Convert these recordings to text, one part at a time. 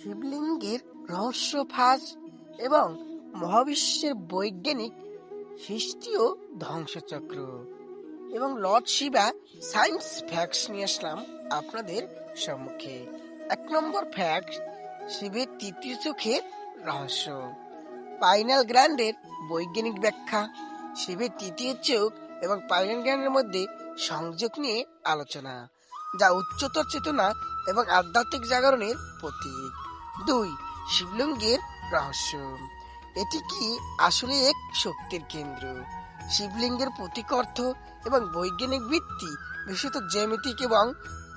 শিবলিঙ্গের রহস্য ফাঁস এবং মহাবিশ্বের বৈজ্ঞানিক সৃষ্টি ও ধ্বংসচক্র এবং লর্ড শিবা সায়েন্স ফ্যাক্টস নিয়ে আসলাম আপনাদের সম্মুখে। 1 নম্বর ফ্যাক্ট, শিবের তৃতীয় চোখের রহস্য। পাইনাল গ্ল্যান্ডের বৈজ্ঞানিক ব্যাখ্যা। শিবের তৃতীয় চোখ এবং পাইনাল গ্ল্যান্ডের মধ্যে সংযোগ নিয়ে আলোচনা, যা উচ্চতর চেতনা এবং আধ্যাত্মিক জাগরণের প্রতীক। 2. শিবলিঙ্গের রহস্য। এটি কি আসলে এক শক্তির কেন্দ্র? শিবলিঙ্গের প্রতীক অর্থ এবং বৈজ্ঞানিক ভিত্তি, বিশেষত জ্যামিতিক এবং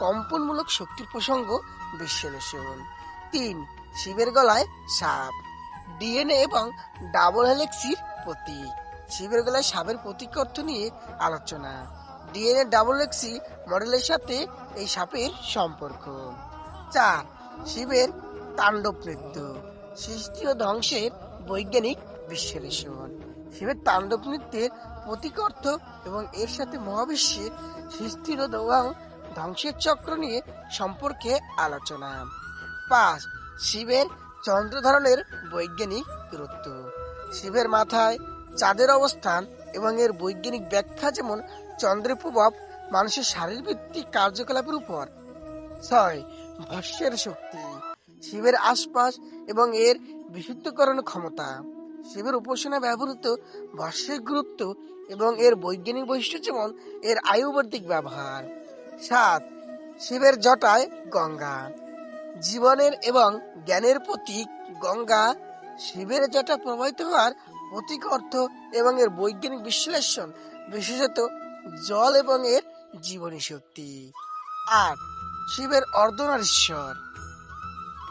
কম্পনমূলক শক্তির প্রসঙ্গ বিশ্লেষণ। 3. শিবের গলায় সাপ। ডিএনএ এবং ডাবল হেলিক্সের প্রতীক। শিবের গলায় সাপের প্রতীক অর্থ নিয়ে আলোচনা। ডিএনএ ডাবল হেলিক্সি মডেলের সাথে এই সাপের সম্পর্ক। 4. শিবের তাণ্ডব নৃত্য। সৃষ্টি ও ধ্বংসের বৈজ্ঞানিক বিশ্লেষণ। শিবের তাণ্ডব নৃত্যের প্রতীক অর্থ এবং এর সাথে মহাবিশ্বের সৃষ্টির এবং ধ্বংসের চক্র নিয়ে সম্পর্কে আলোচনা। 5. শিবের চন্দ্র ধারণের বৈজ্ঞানিক গুরুত্ব। শিবের মাথায় চাঁদের অবস্থান এবং এর বৈজ্ঞানিক ব্যাখ্যা, যেমন চন্দ্রের প্রভাব মানুষের শারীরভিত্তিক কার্যকলাপের উপর। 6. ভস্মের শক্তি। শিবের আশপাশ এবং এর বিশুদ্ধকরণ ক্ষমতা। শিবের উপাসনায় ব্যবহৃত ভস্মের গুরুত্ব এবং এর বৈজ্ঞানিক বৈশিষ্ট্য, যেমন এর আয়ুর্বেদিক ব্যবহার। 7. শিবের জটায় গঙ্গা। জীবনের এবং জ্ঞানের প্রতীক গঙ্গা শিবের জটা প্রবাহিত হওয়ার প্রতীক অর্থ এবং এর বৈজ্ঞানিক বিশ্লেষণ, বিশেষত জল এবং এর জীবনী শক্তি। 8. শিবের অর্ধনারীশ্বর।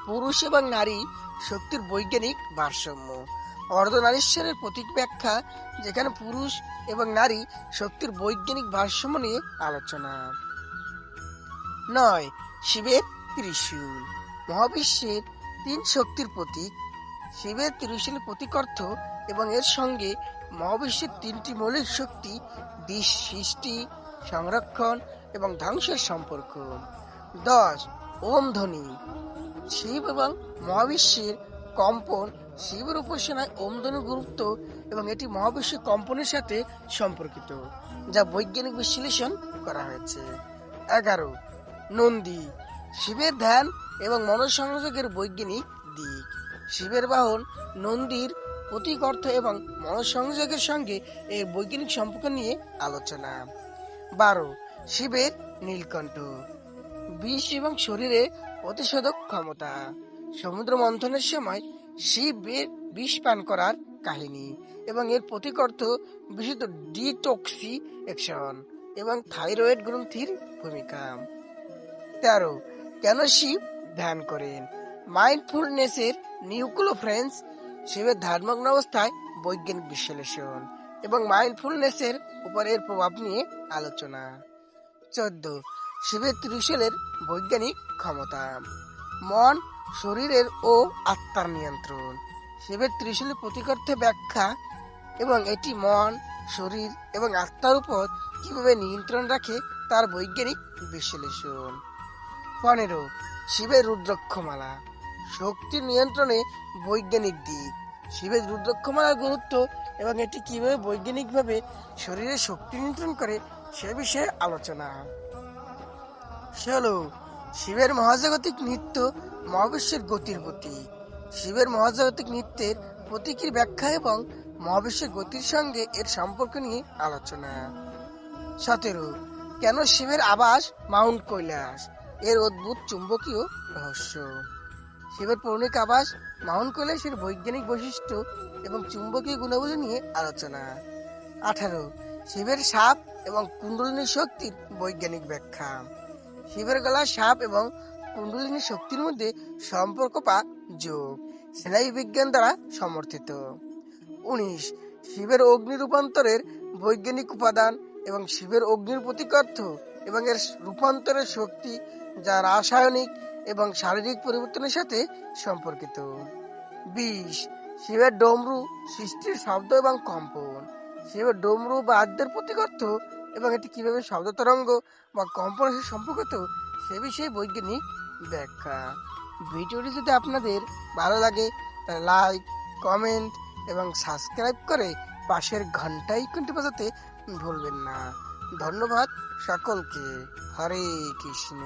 পুরুষ এবং নারী শক্তির বৈজ্ঞানিক ভারসাম্য। অর্ধনারীশ্বরের প্রতীক ব্যাখ্যা, যেখানে পুরুষ এবং নারী শক্তির বৈজ্ঞানিক ভারসাম্য নিয়ে আলোচনা। 9. শিবের ত্রিশূল। মহাবিশ্বের 3 শক্তির প্রতীক। শিবের ত্রিশূলের প্রতীক অর্থ এবং এর সঙ্গে মহাবিশ্বের 3টি মৌলিক শক্তি, সৃষ্টি, সংরক্ষণ এবং ধ্বংসের সম্পর্ক। 10. ওম ধ্বনি। শিব এবং মহাবিশ্বের কম্পন। শিবের উপাসনায় ওম ধ্বনির গুরুত্ব এবং এটি মহাবিশ্বের কম্পনের সাথে সম্পর্কিত, যা বৈজ্ঞানিক বিশ্লেষণ করা হয়েছে। 11. নন্দী। শিবের ধ্যান এবং মনঃসংযোগের বৈজ্ঞানিক দিক। শিবের বাহন নন্দীর প্রতীক অর্থ এবং মনঃসংযোগের সঙ্গে এর বৈজ্ঞানিক সম্পর্ক নিয়ে আলোচনা। 12. শিবের নীলকণ্ঠ। বিষ এবং শরীরে প্রতিষেধক ক্ষমতা। সমুদ্র মন্থনের সময় শিবের বিষ পান করার কাহিনী এবং এর প্রতীক অর্থ বিশেষত ডিটক্সিফিকেশন এবং থাইরয়েড গ্রন্থির ভূমিকা। 13. কেন শিব ধ্যান করেন? মাইন্ডফুলনেসের নিউক্লিওফ্রেন্স। শিবের ধ্যানমগ্ন অবস্থায় বৈজ্ঞানিক বিশ্লেষণ এবং মাইন্ডফুলনেসের উপর এর প্রভাব নিয়ে আলোচনা। 14. শিবের ত্রিশূলের বৈজ্ঞানিক ক্ষমতা। মন, শরীরের ও আত্মার নিয়ন্ত্রণ। শিবের ত্রিশূলের প্রতীকার্থে ব্যাখ্যা এবং এটি মন, শরীর এবং আত্মার উপর কিভাবে নিয়ন্ত্রণ রাখে তার বৈজ্ঞানিক বিশ্লেষণ। 15. শিবের রুদ্রাক্ষমালা। শক্তির নিয়ন্ত্রণে বৈজ্ঞানিক দিক। শিবের রুদ্রাক্ষমালার গুরুত্ব এবং এটি কিভাবে বৈজ্ঞানিকভাবে শরীরের শক্তি নিয়ন্ত্রণ করে সে বিষয়ে আলোচনা। 16. শিবের মহাজাগতিক নৃত্য। মহাবিশ্বের গতির প্রতীক। শিবের মহাজাগতিক নৃত্যের প্রতীকের ব্যাখ্যা এবং মহাবিশ্বের গতির সঙ্গে এর সম্পর্ক নিয়ে আলোচনা। 17. কেন শিবের আবাস মাউন্ট কৈলাস? এর অদ্ভুত চুম্বকীয় রহস্য। শিবের পৌরাণিক আবাস মাউন্ট কৈলাসের বৈজ্ঞানিক বৈশিষ্ট্য এবং চুম্বকীয় গুণাবলী নিয়ে আলোচনা। 18. শিবের সাপ এবং কুণ্ডলিনী শক্তির বৈজ্ঞানিক ব্যাখ্যা। শিবের গলায় সাপ এবং কুণ্ডলিনী শক্তির মধ্যে সম্পর্ক বা যোগ স্নায়ু বিজ্ঞান দ্বারা সমর্থিত। 19. শিবের অগ্নি রূপান্তরের বৈজ্ঞানিক উপাদান এবং শিবের অগ্নির প্রতীক অর্থ এবং এর রূপান্তরের শক্তি, যা রাসায়নিক এবং শারীরিক পরিবর্তনের সাথে সম্পর্কিত। 20. শিবের ডমরু। সৃষ্টির শব্দ এবং কম্পন। শিবের ডমরু বা আদ্যের প্রতীক অর্থ এবং এটি কিভাবে শব্দ তরঙ্গ বা কম্পনের সাথে সম্পর্কিত সে বিষয়ে বৈজ্ঞানিক ব্যাখ্যা। ভিডিওটি যদি আপনাদের ভালো লাগে তাহলে লাইক, কমেন্ট এবং সাবস্ক্রাইব করে পাশের ঘন্টা আইকনটি বাজাতে ভুলবেন না। ধন্যবাদ সকলকে। হরে কৃষ্ণ।